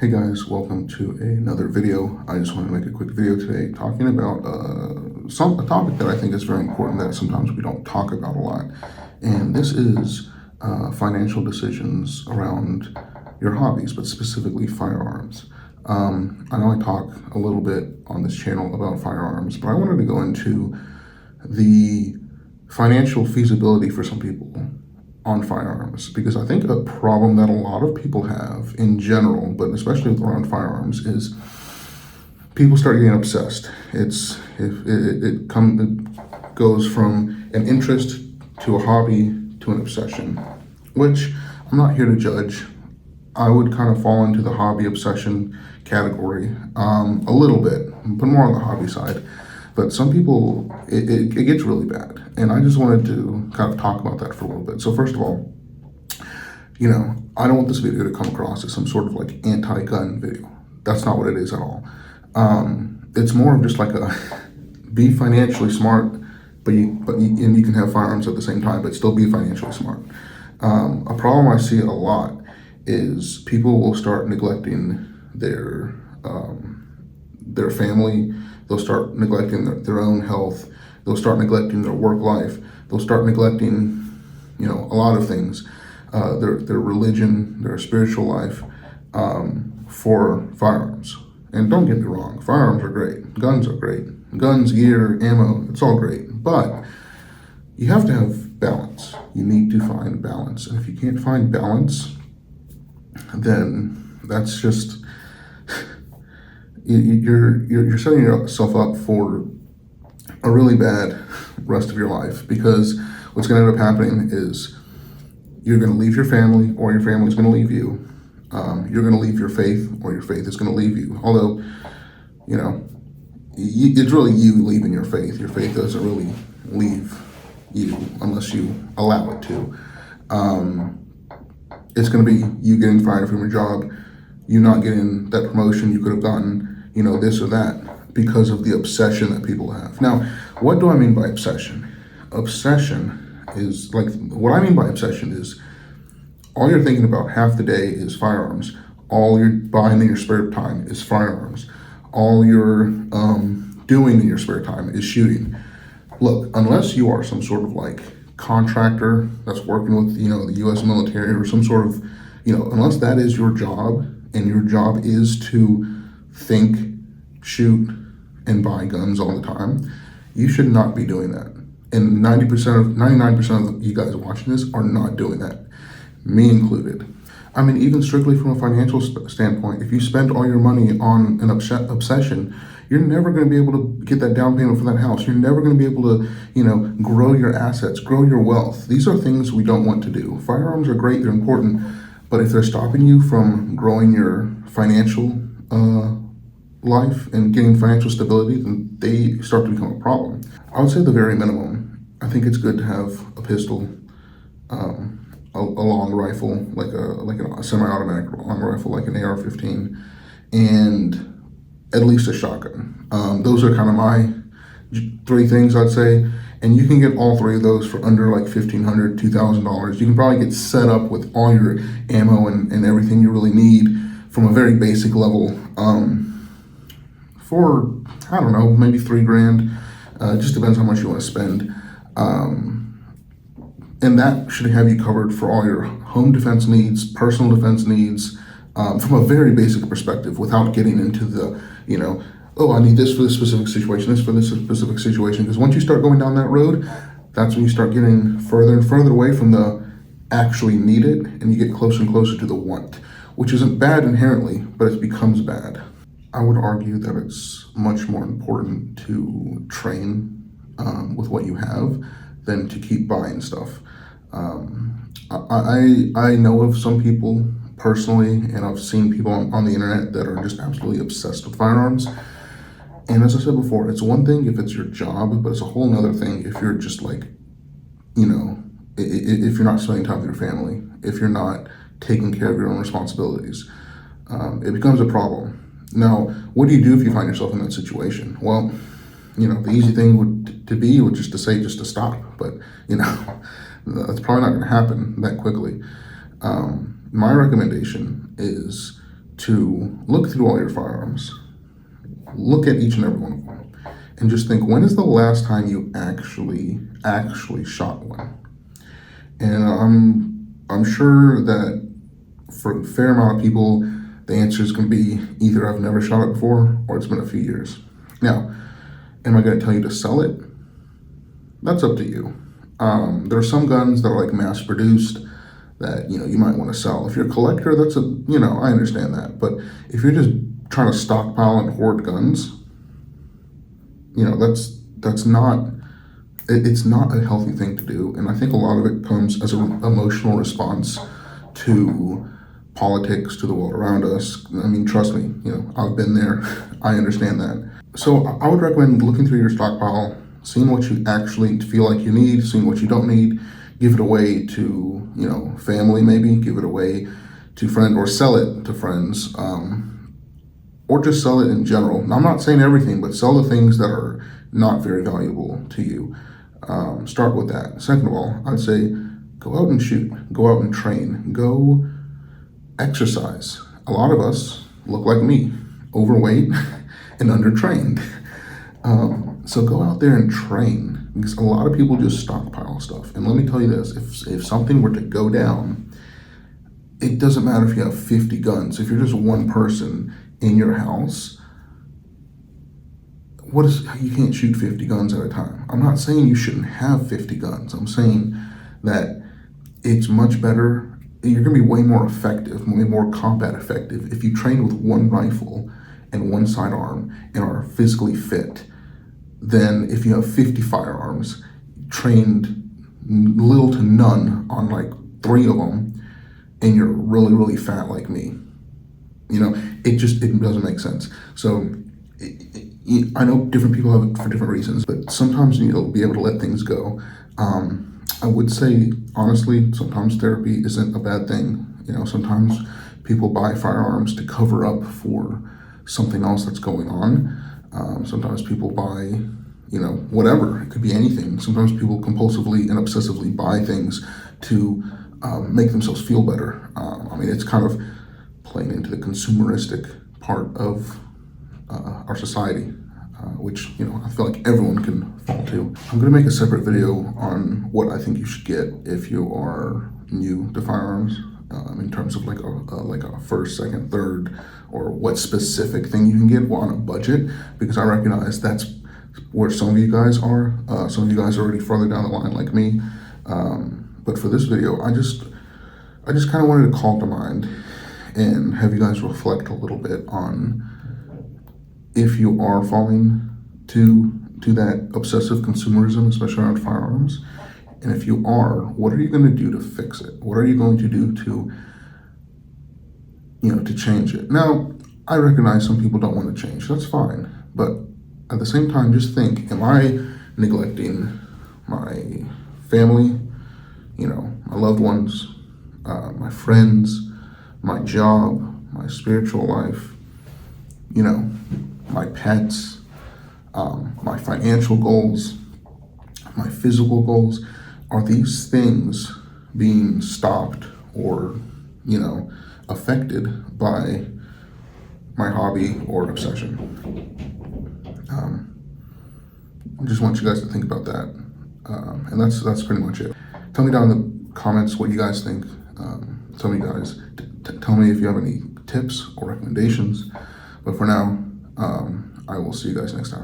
Hey guys, welcome to another video. I just want to make a quick video today talking about a topic that I think is very important that sometimes we don't talk about a lot. And this is financial decisions around your hobbies, but specifically firearms. I know I talk a little bit on this channel about firearms, but I wanted to go into the financial feasibility for some people on firearms, because I think a problem that a lot of people have in general, but especially with around firearms, is people start getting obsessed. It goes from an interest to a hobby to an obsession, which I'm not here to judge. I would kind of fall into the hobby obsession category a little bit, but more on the hobby side. But some people, it gets really bad. And I just wanted to kind of talk about that for a little bit. So first of all, I don't want this video to come across as some sort of like anti-gun video. That's not what it is at all. It's more of just like a be financially smart, and you can have firearms at the same time, but still be financially smart. A problem I see a lot is people will start neglecting their family. They'll start neglecting their own health. They'll start neglecting their work life. They'll start neglecting, a lot of things, their religion, their spiritual life, for firearms. And don't get me wrong, firearms are great. Guns are great. Guns, gear, ammo, it's all great. But you have to have balance. You need to find balance. And if you can't find balance, then that's just you're setting yourself up for a really bad rest of your life, because what's going to end up happening is you're going to leave your family, or your family's going to leave you. You're going to leave your faith, or your faith is going to leave you. Although, it's really you leaving your faith. Your faith doesn't really leave you unless you allow it to. It's going to be you getting fired from your job, you not getting that promotion you could have gotten, this or that, because of the obsession that people have. Now, what do I mean by obsession? Obsession is what I mean by obsession is all you're thinking about half the day is firearms. All you're buying in your spare time is firearms. All you're doing in your spare time is shooting. Look, unless you are some sort of contractor that's working with, the U.S. military, or some sort of, unless that is your job, and your job is to think, shoot, and buy guns all the time, you should not be doing that. And 99% of you guys watching this are not doing that, me included. I mean, even strictly from a financial standpoint, if you spend all your money on an obsession, you're never going to be able to get that down payment for that house. You're never going to be able to, grow your assets, grow your wealth. These are things we don't want to do. Firearms are great, they're important, but if they're stopping you from growing your financial life and getting financial stability, then they start to become a problem. I would say the very minimum, I think it's good to have a pistol, a long rifle, like a semi-automatic long rifle, like an AR-15, and at least a shotgun. Those are kind of my three things, I'd say. And you can get all three of those for under $1,500, $2,000. You can probably get set up with all your ammo and everything you really need from a very basic level for, I don't know, maybe $3,000. It just depends how much you want to spend. And that should have you covered for all your home defense needs, personal defense needs, from a very basic perspective, without getting into the, I need this for this specific situation, this for this specific situation. Because once you start going down that road, that's when you start getting further and further away from the actually need it, and you get closer and closer to the want, which isn't bad inherently, but it becomes bad. I would argue that it's much more important to train with what you have than to keep buying stuff. I know of some people personally, and I've seen people on the internet that are just absolutely obsessed with firearms. And as I said before, it's one thing if it's your job, but it's a whole nother thing if you're just if you're not spending time with your family, if you're not taking care of your own responsibilities, it becomes a problem. Now, what do you do if you find yourself in that situation? Well, the easy thing would just to stop, but that's probably not going to happen that quickly. My recommendation is to look through all your firearms, look at each and every one of them, and just think, when is the last time you actually shot one? And I'm sure that for a fair amount of people, the answer is going to be either I've never shot it before or it's been a few years. Now, am I going to tell you to sell it? That's up to you. There are some guns that are like mass produced that, you might want to sell. If you're a collector, I understand that. But if you're just trying to stockpile and hoard guns, that's not, it's not a healthy thing to do. And I think a lot of it comes as an emotional response to politics, to the world around us. I mean, trust me, I've been there. I understand that. So I would recommend looking through your stockpile, seeing what you actually feel like you need, seeing what you don't need, give it away to, family maybe, give it away to friends, or sell it to friends, or just sell it in general. Now, I'm not saying everything, but sell the things that are not very valuable to you. Start with that. Second of all, I'd say go out and shoot, go out and train, go exercise. A lot of us look like me, overweight and undertrained. So go out there and train, because a lot of people just stockpile stuff. And let me tell you this, if something were to go down, it doesn't matter if you have 50 guns. If you're just one person in your house, you can't shoot 50 guns at a time. I'm not saying you shouldn't have 50 guns. I'm saying that it's much better, you're gonna be way more effective, way more combat effective if you train with one rifle and one sidearm and are physically fit, than if you have 50 firearms, trained little to none on like 3 of them, and you're really, really fat like me. It doesn't make sense. So I know different people have it for different reasons, but sometimes you need to be able to let things go. I would say, honestly, sometimes therapy isn't a bad thing. Sometimes people buy firearms to cover up for something else that's going on. Sometimes people buy, whatever. It could be anything. Sometimes people compulsively and obsessively buy things to make themselves feel better. It's kind of playing into the consumeristic part of our society, which, I feel like everyone can fall to. I'm going to make a separate video on what I think you should get if you are new to firearms, in terms of like a first, second, third, or what specific thing you can get on a budget, because I recognize that's where some of you guys are. Some of you guys are already further down the line like me. But for this video, I just kind of wanted to call to mind and have you guys reflect a little bit on if you are falling to that obsessive consumerism, especially around firearms. And if you are, what are you going to do to fix it? What are you going to do to change it? Now, I recognize some people don't want to change. That's fine. But at the same time, just think, am I neglecting my family, my loved ones, my friends, my job, my spiritual life, my pets, my financial goals, my physical goals? Are these things being stopped or, affected by my hobby or obsession? I just want you guys to think about that. And that's pretty much it. Tell me down in the comments what you guys think. Tell me if you have any tips or recommendations. But for now, I will see you guys next time.